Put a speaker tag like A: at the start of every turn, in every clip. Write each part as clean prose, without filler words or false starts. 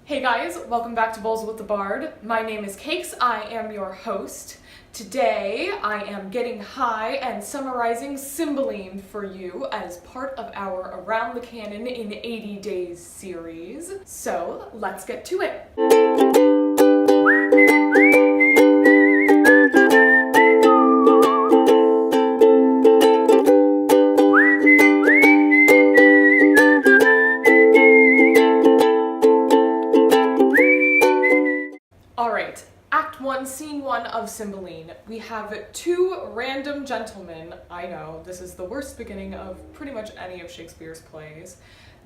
A: Hey guys, welcome back to Bowls with the Bard. My name is Cakes, I am your host. Today I am getting high and summarizing Cymbeline for you as part of our Around the Canon in 80 Days series. So let's get to it. Alright, Act 1, Scene 1 of Cymbeline. We have two random gentlemen. I know, this is the worst beginning of pretty much any of Shakespeare's plays.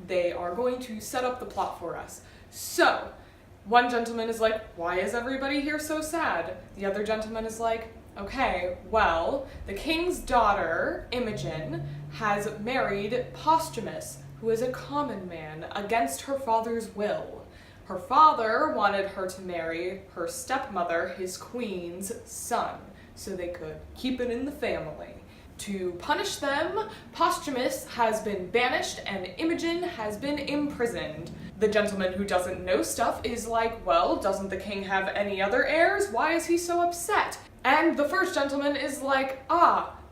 A: They are going to set up the plot for us. So, one gentleman is like, why is everybody here so sad? The other gentleman is like, okay, well, the king's daughter, Imogen, has married Posthumus, who is a common man, against her father's will. Her father wanted her to marry her stepmother, his queen's son, so they could keep it in the family. To punish them, Posthumus has been banished and Imogen has been imprisoned. The gentleman who doesn't know stuff is like, well, doesn't the king have any other heirs? Why is he so upset? And the first gentleman is like,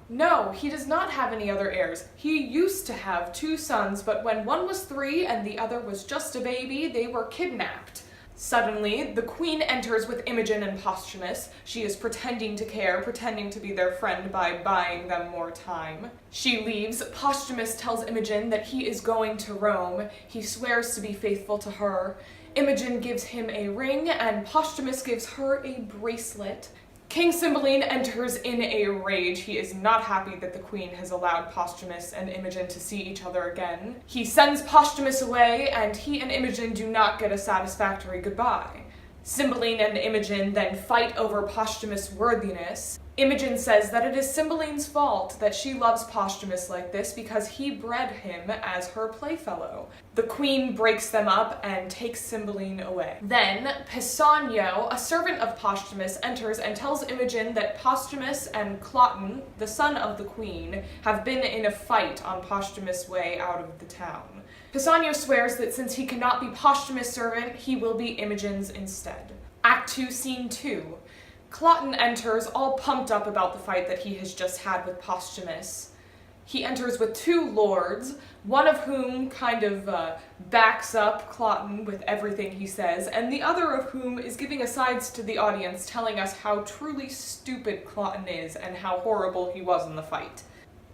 A: no, he does not have any other heirs. He used to have two sons, but when one was 3 and the other was just a baby, they were kidnapped. Suddenly, the queen enters with Imogen and Posthumus. She is pretending to care, pretending to be their friend by buying them more time. She leaves. Posthumus tells Imogen that he is going to Rome. He swears to be faithful to her. Imogen gives him a ring, and Posthumus gives her a bracelet. King Cymbeline enters in a rage. He is not happy that the queen has allowed Posthumus and Imogen to see each other again. He sends Posthumus away, and he and Imogen do not get a satisfactory goodbye. Cymbeline and Imogen then fight over Posthumus' worthiness. Imogen says that it is Cymbeline's fault that she loves Posthumus like this because he bred him as her playfellow. The queen breaks them up and takes Cymbeline away. Then Pisanio, a servant of Posthumus, enters and tells Imogen that Posthumus and Cloten, the son of the queen, have been in a fight on Posthumus' way out of the town. Pisanio swears that since he cannot be Posthumus' servant, he will be Imogen's instead. Act 2, Scene 2. Cloten enters, all pumped up about the fight that he has just had with Posthumus. He enters with 2 lords, one of whom kind of backs up Cloten with everything he says, and the other of whom is giving asides to the audience, telling us how truly stupid Cloten is and how horrible he was in the fight.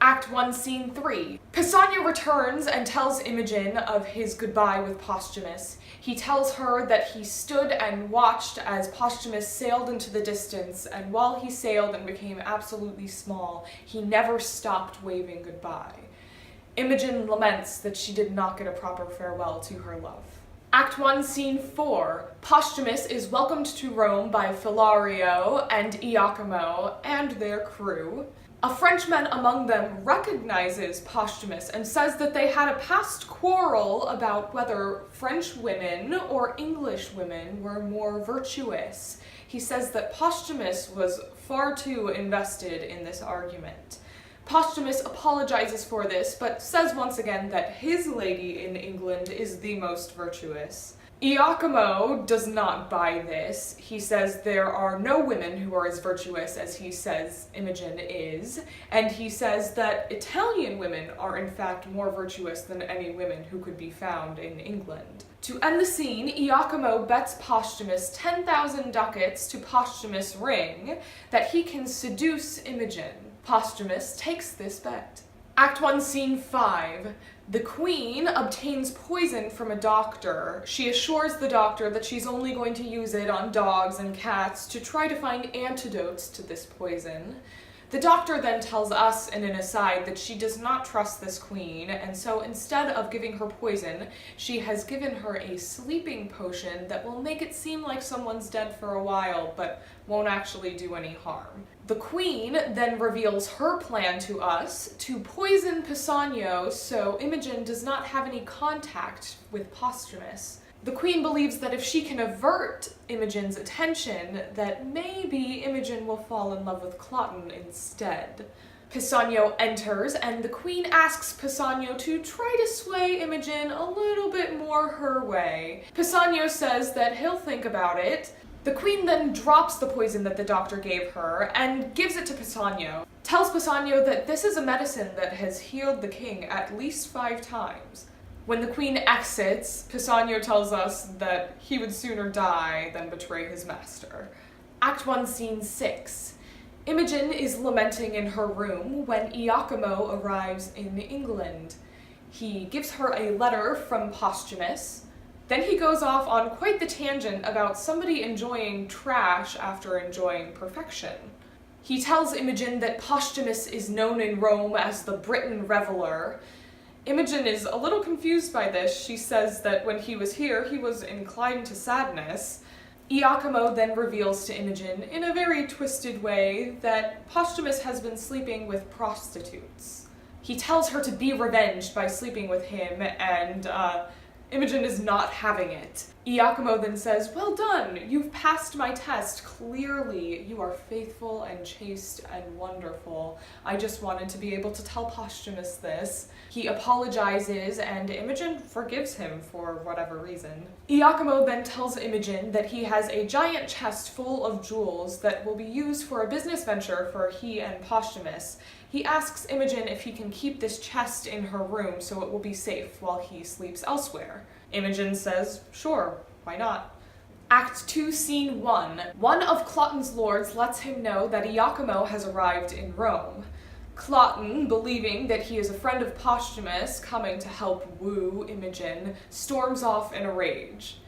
A: Act 1, Scene 3. Pisanio returns and tells Imogen of his goodbye with Posthumus. He tells her that he stood and watched as Posthumus sailed into the distance, and while he sailed and became absolutely small, he never stopped waving goodbye. Imogen laments that she did not get a proper farewell to her love. Act 1, Scene 4. Posthumus is welcomed to Rome by Philario and Iachimo and their crew. A Frenchman among them recognizes Posthumus and says that they had a past quarrel about whether French women or English women were more virtuous. He says that Posthumus was far too invested in this argument. Posthumus apologizes for this, but says once again that his lady in England is the most virtuous. Iachimo does not buy this. He says there are no women who are as virtuous as he says Imogen is, and he says that Italian women are in fact more virtuous than any women who could be found in England. To end the scene, Iachimo bets Posthumus 10,000 ducats to Posthumus' ring that he can seduce Imogen. Posthumus takes this bet. Act 1, Scene 5. The queen obtains poison from a doctor. She assures the doctor that she's only going to use it on dogs and cats to try to find antidotes to this poison. The doctor then tells us in an aside that she does not trust this queen, and so instead of giving her poison, she has given her a sleeping potion that will make it seem like someone's dead for a while, but won't actually do any harm. The queen then reveals her plan to us to poison Pisanio so Imogen does not have any contact with Posthumus. The queen believes that if she can avert Imogen's attention, that maybe Imogen will fall in love with Cloten instead. Pisanio enters, and the queen asks Pisanio to try to sway Imogen a little bit more her way. Pisanio says that he'll think about it. The queen then drops the poison that the doctor gave her and gives it to Pisanio. Tells Pisanio that this is a medicine that has healed the king at least 5 times. When the queen exits, Pisanio tells us that he would sooner die than betray his master. Act 1, Scene 6. Imogen is lamenting in her room when Iachimo arrives in England. He gives her a letter from Posthumus. Then he goes off on quite the tangent about somebody enjoying trash after enjoying perfection. He tells Imogen that Posthumus is known in Rome as the Briton Reveler. Imogen is a little confused by this. She says that when he was here, he was inclined to sadness. Iachimo then reveals to Imogen, in a very twisted way, that Posthumus has been sleeping with prostitutes. He tells her to be revenged by sleeping with him, and Imogen is not having it. Iachimo then says, "Well done, you've passed my test. Clearly, you are faithful and chaste and wonderful. I just wanted to be able to tell Posthumus this." He apologizes, and Imogen forgives him for whatever reason. Iachimo then tells Imogen that he has a giant chest full of jewels that will be used for a business venture for he and Posthumus. He asks Imogen if he can keep this chest in her room so it will be safe while he sleeps elsewhere. Imogen says, sure, why not? Act 2, Scene 1. One of Cloten's lords lets him know that Iachimo has arrived in Rome. Cloten, believing that he is a friend of Posthumus coming to help woo Imogen, storms off in a rage.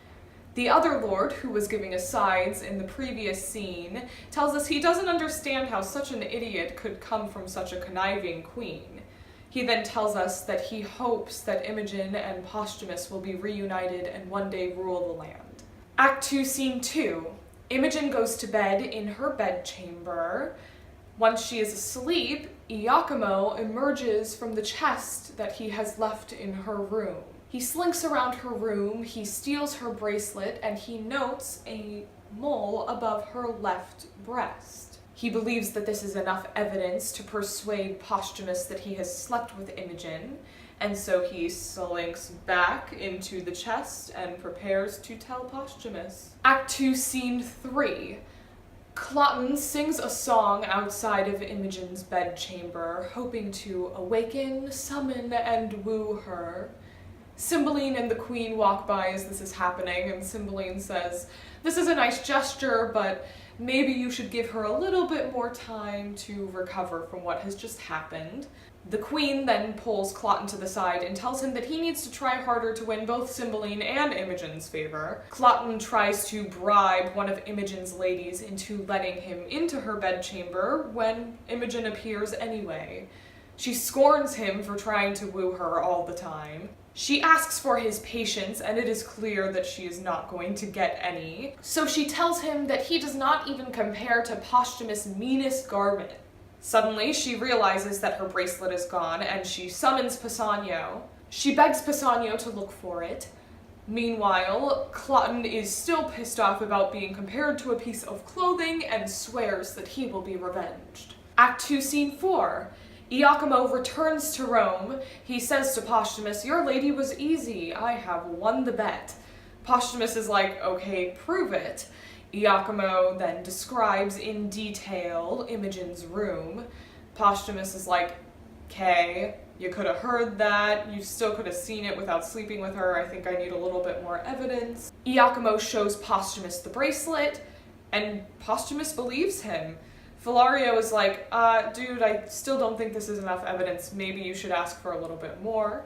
A: The other lord, who was giving asides in the previous scene, tells us he doesn't understand how such an idiot could come from such a conniving queen. He then tells us that he hopes that Imogen and Posthumus will be reunited and one day rule the land. Act 2, Scene 2. Imogen goes to bed in her bedchamber. Once she is asleep, Iachimo emerges from the chest that he has left in her room. He slinks around her room, he steals her bracelet, and he notes a mole above her left breast. He believes that this is enough evidence to persuade Posthumus that he has slept with Imogen, and so he slinks back into the chest and prepares to tell Posthumus. Act 2, Scene 3. Cloten sings a song outside of Imogen's bedchamber, hoping to awaken, summon, and woo her. Cymbeline and the queen walk by as this is happening, and Cymbeline says, "This is a nice gesture, but maybe you should give her a little bit more time to recover from what has just happened." The queen then pulls Cloten to the side and tells him that he needs to try harder to win both Cymbeline and Imogen's favor. Cloten tries to bribe one of Imogen's ladies into letting him into her bedchamber when Imogen appears anyway. She scorns him for trying to woo her all the time. She asks for his patience, and it is clear that she is not going to get any. So she tells him that he does not even compare to Posthumus' meanest garment. Suddenly, she realizes that her bracelet is gone, and she summons Pisanio. She begs Pisanio to look for it. Meanwhile, Cloten is still pissed off about being compared to a piece of clothing and swears that he will be revenged. Act 2, Scene 4. Iachimo returns to Rome. He says to Posthumus, "Your lady was easy. I have won the bet." Posthumus is like, "Okay, prove it." Iachimo then describes in detail Imogen's room. Posthumus is like, "Okay, you could have heard that. You still could have seen it without sleeping with her. I think I need a little bit more evidence." Iachimo shows Posthumus the bracelet, and Posthumus believes him. Philario is like, dude, I still don't think this is enough evidence. Maybe you should ask for a little bit more."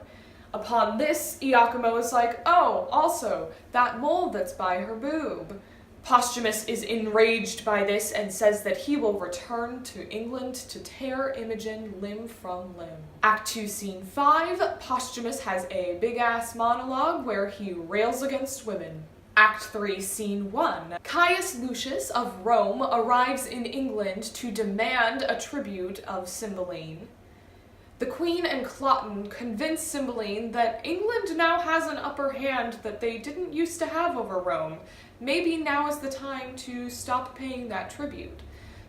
A: Upon this, Iachimo is like, "Oh, also, that mole that's by her boob." Posthumus is enraged by this and says that he will return to England to tear Imogen limb from limb. Act 2, Scene 5, Posthumus has a big-ass monologue where he rails against women. Act 3, Scene 1. Caius Lucius of Rome arrives in England to demand a tribute of Cymbeline. The Queen and Cloten convince Cymbeline that England now has an upper hand that they didn't used to have over Rome. Maybe now is the time to stop paying that tribute.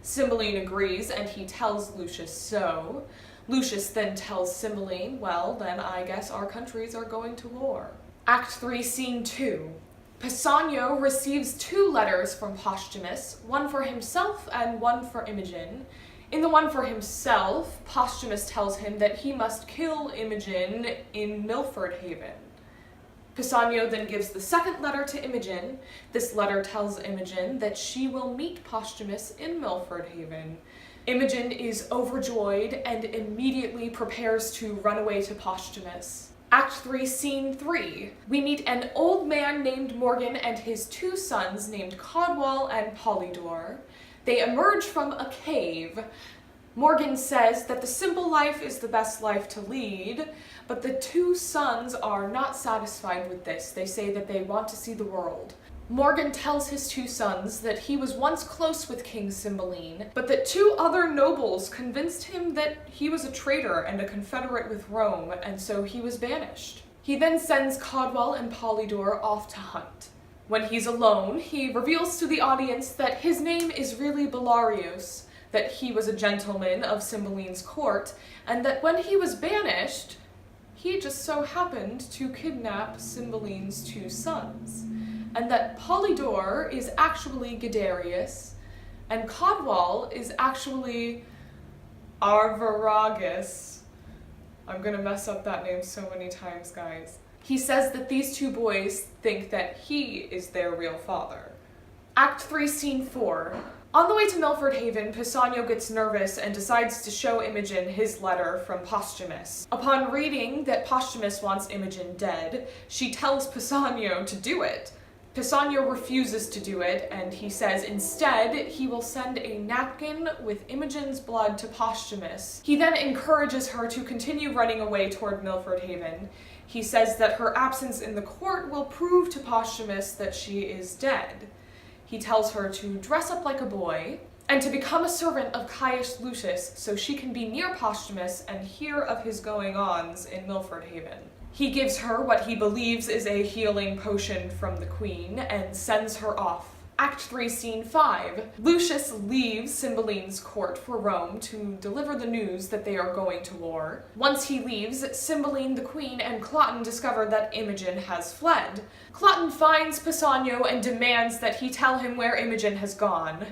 A: Cymbeline agrees and he tells Lucius so. Lucius then tells Cymbeline, well, then I guess our countries are going to war. Act 3, Scene 2. Pisanio receives 2 letters from Posthumus, one for himself and one for Imogen. In the one for himself, Posthumus tells him that he must kill Imogen in Milford Haven. Pisanio then gives the second letter to Imogen. This letter tells Imogen that she will meet Posthumus in Milford Haven. Imogen is overjoyed and immediately prepares to run away to Posthumus. Act 3, Scene 3. We meet an old man named Morgan and his 2 sons named Cadwal and Polydore. They emerge from a cave. Morgan says that the simple life is the best life to lead, but the 2 sons are not satisfied with this. They say that they want to see the world. Morgan tells his 2 sons that he was once close with King Cymbeline, but that 2 other nobles convinced him that he was a traitor and a confederate with Rome, and so he was banished. He then sends Cadwal and Polydore off to hunt. When he's alone, he reveals to the audience that his name is really Belarius, that he was a gentleman of Cymbeline's court, and that when he was banished, he just so happened to kidnap Cymbeline's 2 sons. And that Polydore is actually Guiderius, and Cadwal is actually Arviragus. I'm gonna mess up that name so many times, guys. He says that these 2 boys think that he is their real father. Act 3, Scene 4. On the way to Milford Haven, Pisanio gets nervous and decides to show Imogen his letter from Posthumus. Upon reading that Posthumus wants Imogen dead, she tells Pisanio to do it. Pisanio refuses to do it, and he says instead he will send a napkin with Imogen's blood to Posthumus. He then encourages her to continue running away toward Milford Haven. He says that her absence in the court will prove to Posthumus that she is dead. He tells her to dress up like a boy and to become a servant of Caius Lucius so she can be near Posthumus and hear of his goings-ons in Milford Haven. He gives her what he believes is a healing potion from the queen and sends her off. Act 3, Scene 5. Lucius leaves Cymbeline's court for Rome to deliver the news that they are going to war. Once he leaves, Cymbeline the queen and Cloten discover that Imogen has fled. Cloten finds Pisanio and demands that he tell him where Imogen has gone.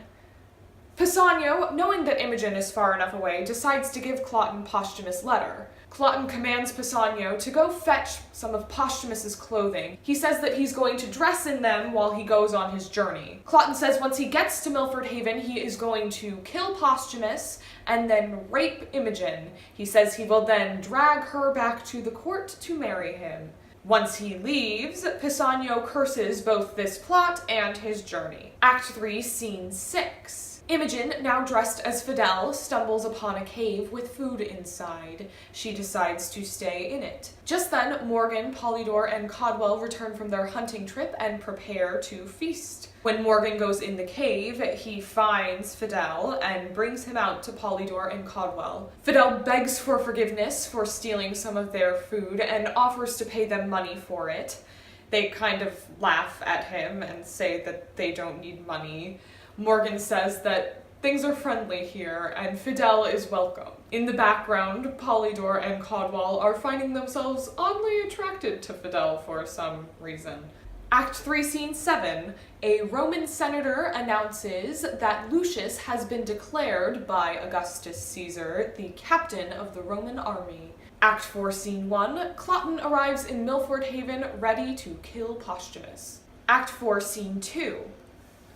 A: Pisanio, knowing that Imogen is far enough away, decides to give Cloten Posthumus' letter. Cloten commands Pisanio to go fetch some of Posthumus's clothing. He says that he's going to dress in them while he goes on his journey. Cloten says once he gets to Milford Haven, he is going to kill Posthumus and then rape Imogen. He says he will then drag her back to the court to marry him. Once he leaves, Pisanio curses both this plot and his journey. Act 3, Scene 6. Imogen, now dressed as Fidel, stumbles upon a cave with food inside. She decides to stay in it. Just then, Morgan, Polydore, and Cadwal return from their hunting trip and prepare to feast. When Morgan goes in the cave, he finds Fidel and brings him out to Polydore and Cadwal. Fidel begs for forgiveness for stealing some of their food and offers to pay them money for it. They kind of laugh at him and say that they don't need money. Morgan says that things are friendly here and Fidel is welcome. In the background, Polydore and Cadwal are finding themselves oddly attracted to Fidel for some reason. Act 3, Scene 7. A Roman senator announces that Lucius has been declared by Augustus Caesar the captain of the Roman army. Act 4, Scene 1. Cloten arrives in Milford Haven ready to kill Posthumus. Act 4, Scene 2.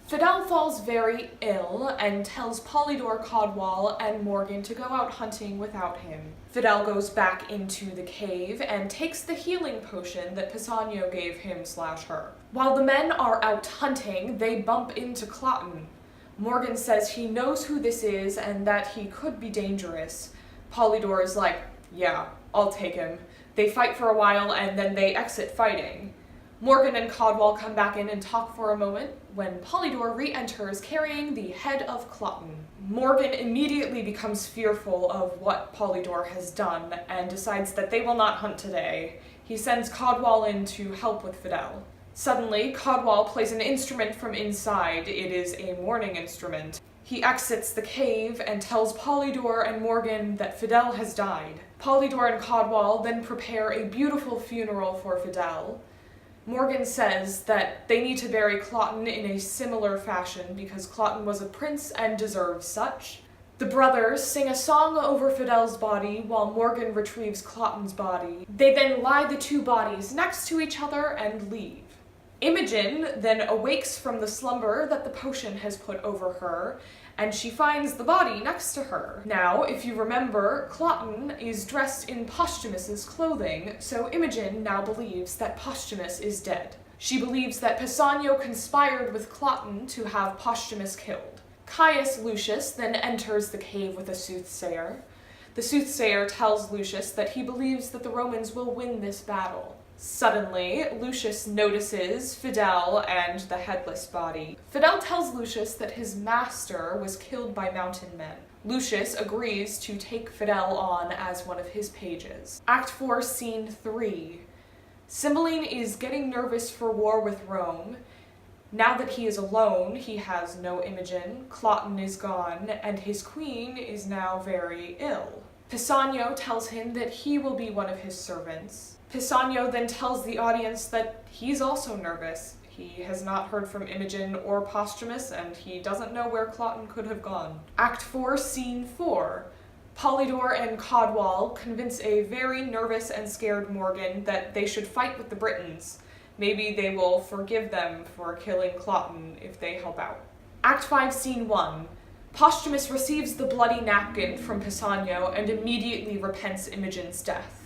A: Fidel falls very ill and tells Polydore, Cadwal, and Morgan to go out hunting without him. Fidel goes back into the cave and takes the healing potion that Pisanio gave him/her. While the men are out hunting, they bump into Cloten. Morgan says he knows who this is and that he could be dangerous. Polydore is like, yeah, I'll take him. They fight for a while and then they exit fighting. Morgan and Cadwal come back in and talk for a moment when Polydore re-enters carrying the head of Cloten. Morgan immediately becomes fearful of what Polydore has done and decides that they will not hunt today. He sends Cadwal in to help with Fidel. Suddenly, Cadwal plays an instrument from inside. It is a mourning instrument. He exits the cave and tells Polydore and Morgan that Fidel has died. Polydore and Cadwal then prepare a beautiful funeral for Fidel. Morgan says that they need to bury Cloten in a similar fashion because Cloten was a prince and deserves such. The brothers sing a song over Fidel's body while Morgan retrieves Cloten's body. They then lie the two bodies next to each other and leave. Imogen then awakes from the slumber that the potion has put over her, and she finds the body next to her. Now, if you remember, Cloten is dressed in Posthumus's clothing, so Imogen now believes that Posthumus is dead. She believes that Pisanio conspired with Cloten to have Posthumus killed. Caius Lucius then enters the cave with a soothsayer. The soothsayer tells Lucius that he believes that the Romans will win this battle. Suddenly, Lucius notices Fidel and the headless body. Fidel tells Lucius that his master was killed by mountain men. Lucius agrees to take Fidel on as one of his pages. Act 4, Scene 3. Cymbeline is getting nervous for war with Rome. Now that he is alone, he has no Imogen, Cloten is gone, and his queen is now very ill. Pisanio tells him that he will be one of his servants. Pisanio then tells the audience that he's also nervous. He has not heard from Imogen or Posthumus, and he doesn't know where Cloten could have gone. Act 4, Scene 4. Polydore and Cadwal convince a very nervous and scared Morgan that they should fight with the Britons. Maybe they will forgive them for killing Cloten if they help out. Act 5, Scene 1. Posthumus receives the bloody napkin from Pisanio and immediately repents Imogen's death.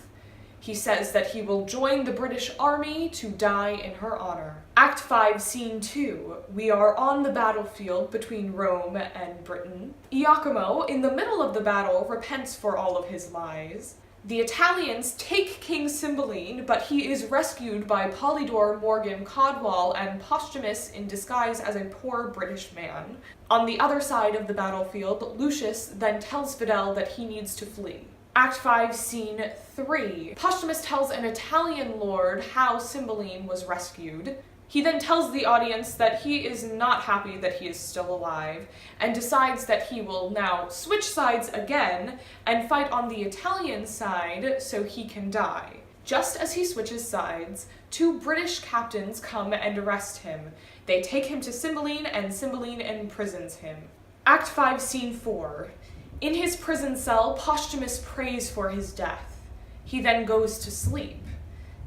A: He says that he will join the British army to die in her honor. Act 5, Scene 2. We are on the battlefield between Rome and Britain. Iachimo, in the middle of the battle, repents for all of his lies. The Italians take King Cymbeline, but he is rescued by Polydore, Morgan, Cadwal, and Posthumus in disguise as a poor British man. On the other side of the battlefield, Lucius then tells Fidel that he needs to flee. Act 5, Scene 3. Posthumus tells an Italian lord how Cymbeline was rescued. He then tells the audience that he is not happy that he is still alive, and decides that he will now switch sides again and fight on the Italian side so he can die. Just as he switches sides, two British captains come and arrest him. They take him to Cymbeline, and Cymbeline imprisons him. Act 5, Scene 4. In his prison cell, Posthumus prays for his death. He then goes to sleep.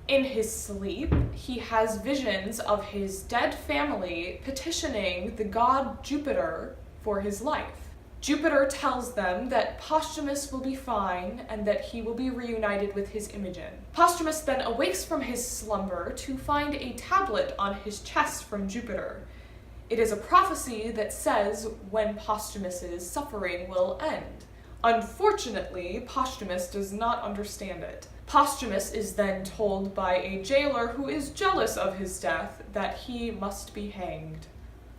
A: In his sleep, he has visions of his dead family petitioning the god Jupiter for his life. Jupiter tells them that Posthumus will be fine and that he will be reunited with his Imogen. Posthumus then awakes from his slumber to find a tablet on his chest from Jupiter. It is a prophecy that says when Posthumus's suffering will end. Unfortunately, Posthumus does not understand it. Posthumus is then told by a jailer who is jealous of his death that he must be hanged.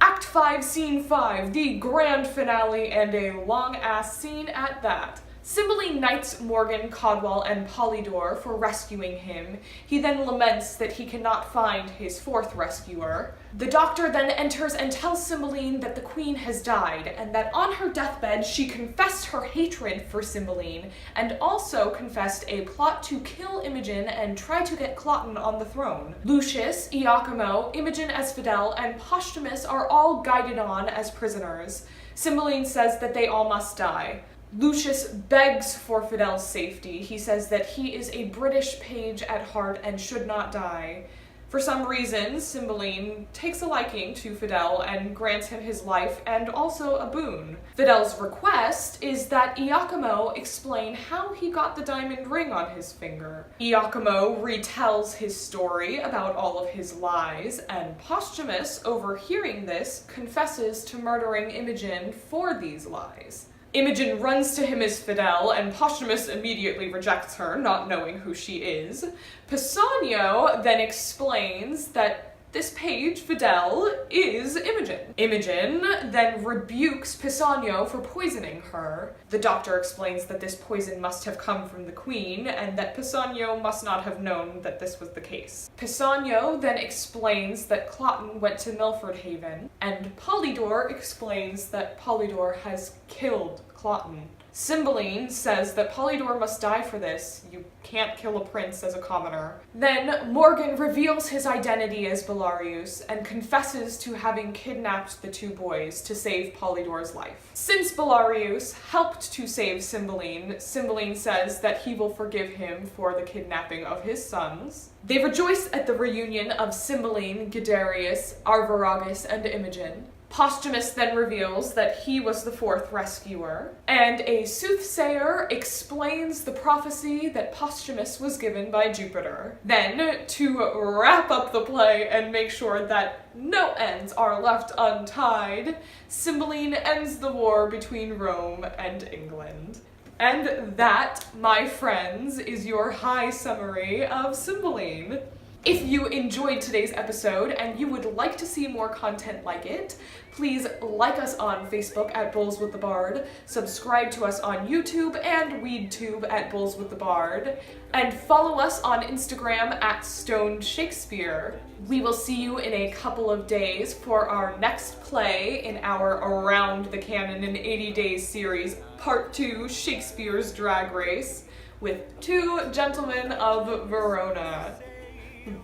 A: Act 5, Scene 5, the grand finale, and a long-ass scene at that. Cymbeline knights Morgan, Cadwal, and Polydore for rescuing him. He then laments that he cannot find his fourth rescuer. The doctor then enters and tells Cymbeline that the queen has died, and that on her deathbed she confessed her hatred for Cymbeline, and also confessed a plot to kill Imogen and try to get Cloten on the throne. Lucius, Iachimo, Imogen as Fidel, and Posthumus are all guided on as prisoners. Cymbeline says that they all must die. Lucius begs for Fidel's safety. He says that he is a British page at heart and should not die. For some reason, Cymbeline takes a liking to Fidel and grants him his life and also a boon. Fidel's request is that Iachimo explain how he got the diamond ring on his finger. Iachimo retells his story about all of his lies, and Posthumus, overhearing this, confesses to murdering Imogen for these lies. Imogen runs to him as Fidel, and Posthumus immediately rejects her, not knowing who she is. Pisanio then explains that This page, Fidel, is Imogen. Imogen then rebukes Pisanio for poisoning her. The doctor explains that this poison must have come from the queen, and that Pisanio must not have known that this was the case. Pisanio then explains that Cloten went to Milford Haven, and Polydore explains that Polydore has killed Cloten. Cymbeline says that Polydore must die for this. You can't kill a prince as a commoner. Then Morgan reveals his identity as Belarius and confesses to having kidnapped the two boys to save Polydore's life. Since Belarius helped to save Cymbeline, Cymbeline says that he will forgive him for the kidnapping of his sons. They rejoice at the reunion of Cymbeline, Guiderius, Arviragus, and Imogen. Posthumus then reveals that he was the fourth rescuer, and a soothsayer explains the prophecy that Posthumus was given by Jupiter. Then, to wrap up the play and make sure that no ends are left untied, Cymbeline ends the war between Rome and England. And that, my friends, is your high summary of Cymbeline. If you enjoyed today's episode and you would like to see more content like it, please like us on Facebook at Bowls with the Bard, subscribe to us on YouTube and WeedTube at Bowls with the Bard, and follow us on Instagram at Stoned Shakespeare. We will see you in a couple of days for our next play in our Around the Canon in 80 Days series, Part 2, Shakespeare's Drag Race, with two gentlemen of Verona.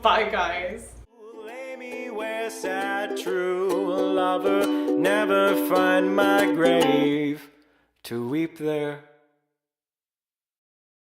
A: Bye, guys.
B: Lay me where sad true lover never find my grave to weep there.